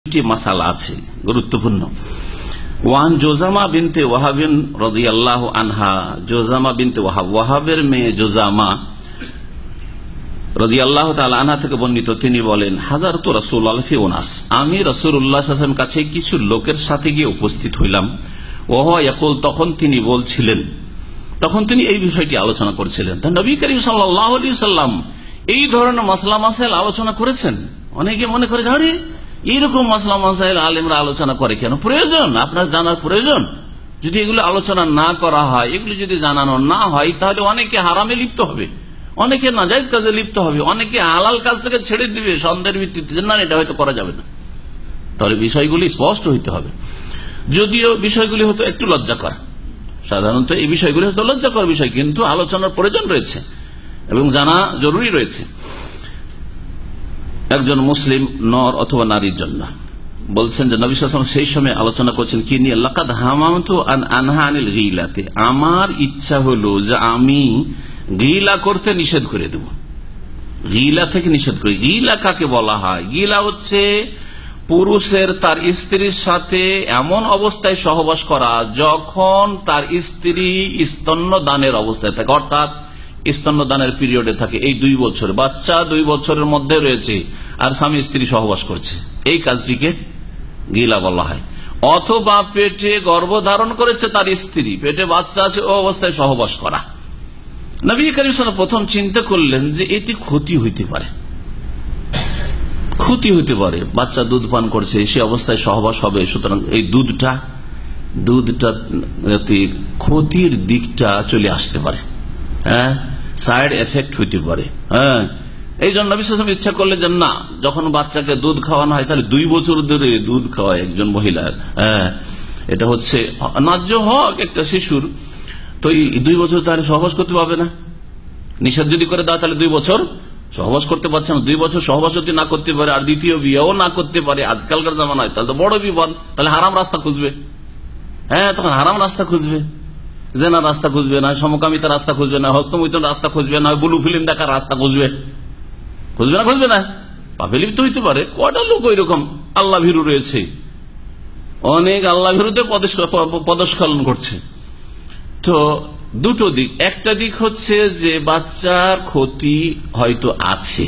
দুইটি মাসালা আছে গুরুত্বপূর্ণ। ওয়ান জোজামা বিনতে ওয়াহাবিন রাদিয়াল্লাহু আনহা, জোজামা বিনতে ওয়াহাব, ওয়াহাবের মেয়ে জোজামা রাদিয়াল্লাহু তাআলা আনহা থেকে বর্ণিত, তিনি বলেন, হাজারতু রাসূলুল্লাহ ফি উনাস, আমি রাসূলুল্লাহ সাল্লাল্লাহু আলাইহি ওয়াসাল্লামের কাছে কিছু লোকের সাথে গিয়ে উপস্থিত হইলাম। ওয়া হুয়া ইয়াকুল, তখন তিনি বলছিলেন, তখন তিনি এই বিষয়টি আলোচনা করছিলেন। তা নবী করিম সাল্লাল্লাহু আলাইহি ওয়াসাল্লাম এই ধরনের মাসলা মাসাইল আলোচনা করেছেন। অনেকে মনে করে, আরে এইরকম মাসলা মাসাইল আলেমরা আলোচনা করে কেন? প্রয়োজন, আপনার জানার প্রয়োজন। যদি এগুলো আলোচনা না করা হয়, এগুলো যদি জানানো না হয়, তাহলে অনেকে হারামে লিপ্ত হবে, অনেকে নাজায়েজ কাজে লিপ্ত হবে, অনেকে হালাল কাজটাকে ছেড়ে দিবে সন্দেহের ভিত্তিতে, না এটা হয়তো করা যাবে না। তাহলে বিষয়গুলি স্পষ্ট হইতে হবে। যদিও বিষয়গুলি হয়তো একটু লজ্জাকর, সাধারণত এই বিষয়গুলি হয়তো লজ্জাকর বিষয়, কিন্তু আলোচনার প্রয়োজন রয়েছে এবং জানা জরুরি রয়েছে একজন মুসলিম নর অথবা নারীর জন্য। বলছেন যে নবী সাল্লাল্লাহু আলাইহি ওয়াসাল্লাম সেই সময় আলোচনা করছেন কি নিয়ে, লাকাদ হামামতু আন আনহা আনিল গীলাতি, আমার ইচ্ছা হলো যে আমি গীলা করতে নিষেধ করে দেব, গীলা থেকে নিষেধ করি। গীলা কাকে বলা হয়? গীলা হচ্ছে পুরুষের তার স্ত্রীর সাথে এমন অবস্থায় সহবাস করা যখন তার স্ত্রী স্তন্যদানের অবস্থায় থাকে, অর্থাৎ স্তন্যদানের পিরিয়ডে থাকে। এই 2 বছর, বাচ্চা 2 বছরের মধ্যে রয়েছে আর স্বামী স্ত্রী সহবাস করছে, এই কাজটিকে গীলা বলা হয়। অথবা পেটে গর্ভধারণ করেছে তার স্ত্রী, পেটে বাচ্চা আছে, ও অবস্থায় সহবাস করা। নবী করিম সাল্লাল্লাহু আলাইহি ওয়াসাল্লাম প্রথম চিন্তা করলেন যে এতে ক্ষতি হইতে পারে, ক্ষতি হইতে পারে। বাচ্চা দুধ পান করছে, সে অবস্থায় সহবাস হবে, সুতরাং এই দুধটা ক্ষতির দিকটা চলে আসতে পারে, হ্যাঁ, সাইড এফেক্ট হইতে পারে। হ্যাঁ, এই জন্য নবী সাল্লাল্লাহু আলাইহি ওয়াসাল্লাম ইচ্ছা করলেন যে না, যখন বাচ্চাকে দুধ খাওয়ানো হয় তাহলে 2 বছর ধরে দুধ খাওয়ায় একজন মহিলার, হ্যাঁ, এটা হচ্ছে ন্যায্য হক একটা শিশুর। তো এই 2 বছর তাহলে সহবাস করতে পারবে না, নিষেধ যদি করে দাও তাহলে 2 বছর সহবাস করতে পারছে না। 2 বছর সহবাস যদি না করতে পারে আর দ্বিতীয় বিয়েও না করতে পারে আজকালকার জামানায়, তাহলে তো বড় বিপদ। তাহলে হারাম রাস্তা খুঁজবে, হ্যাঁ, তখন হারাম রাস্তা খুঁজবে, জেনার রাস্তা খুঁজবে না, সমকামিতার রাস্তা খুঁজবে না, হস্তমৈথুন রাস্তা খুঁজবে না, ব্লু ফিল্ম দেখার রাস্তা খুঁজবে, খুঁজবে না, পাপে লিপ্ত হইতে পারে। কয়টা লোক ওই রকম আল্লাহ ভীরু রয়েছে, অনেক আল্লাহ ভীরুতে পদস্খলন করছে। তো দুটো দিক, একটা দিক হচ্ছে যে বাচ্চার ক্ষতি হয়তো আছে,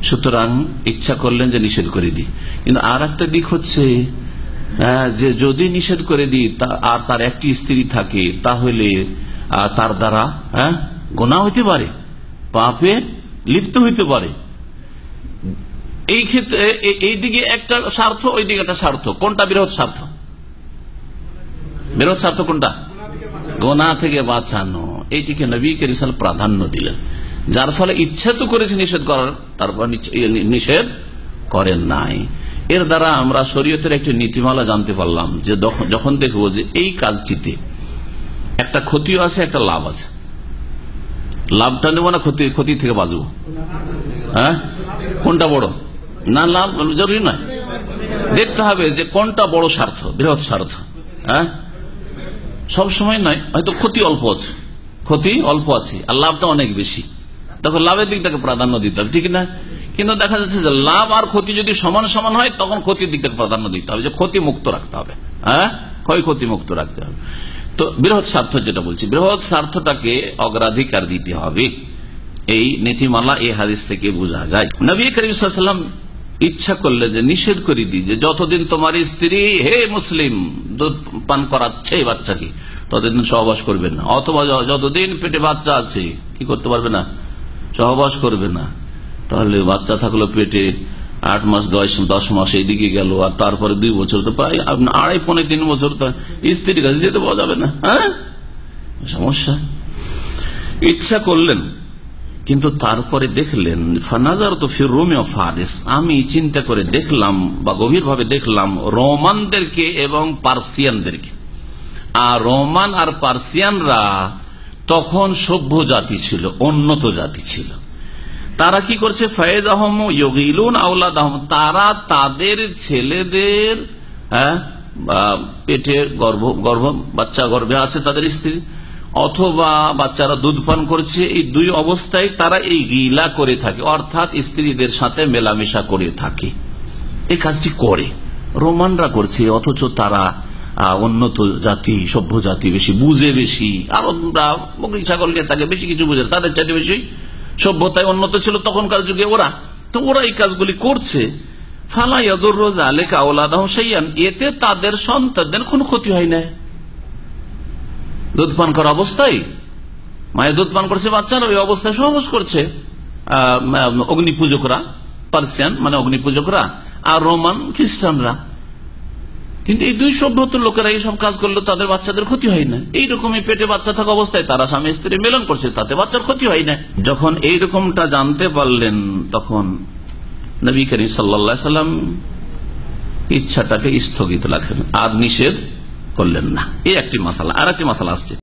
সুতরাং ইচ্ছা করলেন যে নিষেধ করে দিই। কিন্তু আর একটা দিক হচ্ছে যে যদি নিষেধ করে দিই আর তার একটি স্ত্রী থাকে, তাহলে তার দ্বারা গুনাহ হইতে পারে, পাপে লিপ্ত হইতে পারে। এই ক্ষেত্রে এই দিকে একটা স্বার্থ, ওই দিকে একটা স্বার্থ। কোনটা বৃহৎ স্বার্থ? বৃহৎ স্বার্থ কোনটা? গুনাহ থেকে বাঁচানো। এইটিকে নবী করিম সাল্লাল্লাহু আলাইহি ওয়াসাল্লাম প্রাধান্য দিলেন, যার ফলে ইচ্ছা তো করেছে নিষেধ করার, তারপর নিষেধ করেন নাই। এর দ্বারা আমরা শরীয়তের একটি নীতিমালা জানতে পারলাম যে যখন দেখবো যে এই কাজটিতে একটা ক্ষতিও আছে, একটা লাভ আছে, লাভটা নেবো না ক্ষতি থেকে বাঁচবো? হ্যাঁ, কোনটা বড়? না, লাভ জরুরি নয়, দেখতে হবে যে কোনটা বড় স্বার্থ, বৃহৎ স্বার্থ। হ্যাঁ, সবসময় নয়, হয়তো ক্ষতি অল্প আছে আর লাভটা অনেক বেশি, তখন লাভের দিকটাকে প্রাধান্য দিতে হবে, ঠিক না? কিন্তু দেখা যাচ্ছে যে লাভ আর ক্ষতি যদি সমান সমান হয়, তখন ক্ষতির দিকটাকে প্রাধান্য দিতে হবে, যে ক্ষতি মুক্ত রাখতে হবে, হ্যাঁ, ক্ষয়ক্ষতি মুক্ত রাখতে হবে। তো বৃহৎ স্বার্থ যেটা বলছি, বৃহৎ স্বার্থটাকে অগ্রাধিকার দিতে হবে, এই নীতিমালা এই হাদিস থেকে বোঝা যায়। নবী করিম সাল্লাল্লাহু আলাইহি ওয়াসাল্লাম ইচ্ছা করলে যে নিষেধ করে দিই যে যতদিন তোমার স্ত্রী, হে মুসলিম, দুধ পান করাচ্ছে বাচ্চাকে, ততদিন সহবাস করবে না। অথবা যতদিন পেটে বাচ্চা আছে কি করতে পারবে না? সহবাস করবে না। তাহলে বাচ্চা থাকলো পেটে 8 মাস 10 মাস এইদিকে গেল, আর তারপরে 2 বছর, তো প্রায় 2.5-3 বছর তো স্ত্রীর কাছে যেতে পাওয়া যাবে না। হ্যাঁ, সমস্যা। ইচ্ছা করলেন, কিন্তু তারপরে দেখলেন, ফানাজার তো ফির রোমে ও ফারিস, আমি চিন্তা করে দেখলাম বা গভীরভাবে দেখলাম রোমানদেরকে এবং পার্সিয়ানদেরকে। আর রোমান আর পার্সিয়ানরা তখন সভ্য জাতি ছিল, উন্নত জাতি ছিল। তারা কি করছে? ফায়দাহম ইয়গিলুন আওলাদাহম, তারা তাদের ছেলেদের পেটে বাচ্চা গর্ভে আছে তাদের স্ত্রী, অথবা বাচ্চারা দুধ পান করছে, এই 2 অবস্থায় তারা এই গিলা করে থাকে, অর্থাৎ স্ত্রীদের সাথে মেলামেশা করে থাকে। এই কাজটি করে, রোমানরা করছে, অথচ তারা উন্নত জাতি, সভ্য জাতি, বেশি বুঝে, বেশি আরবরা বকরি ছাগল নিয়ে থাকে, বেশি কিছু বুঝে, তাদের চাইতে বেশি সভ্যতায় উন্নত ছিল তখনকার যুগে ওরা। তো ওরা এই কাজগুলি করছে, ফালা ইয়াদুররু যালিকা আওলাদাহুম শাইআন, এতে তাদের সন্তানদের কোনো ক্ষতি হয় না। দুধ পান করা অবস্থায়, মায়ের দুধ পান করছে বাচ্চারা, ওই অবস্থায় সহবাস করছে অগ্নি পূজকরা, পার্সিয়ান মানে অগ্নি পূজকরা, আর রোমান খ্রিস্টানরা। কিন্তু এই দুই সভ্যতার লোকেরা এইসব কাজ করলে তাদের বাচ্চাদের ক্ষতি হয় না। এইরকমই পেটে বাচ্চা থাকা অবস্থায় তারা স্বামী স্ত্রী মিলন করছে, তাতে বাচ্চার ক্ষতি হয় না। যখন এইরকমটা জানতে পারলেন, তখন নবী করিম সাল্লাল্লাহু আলাইহি সাল্লাম ইচ্ছাটাকে স্থগিত রাখেন, আর নিষেধ করলেন না। এই একটি মাসালা। আর একটি মাসালা আসছে,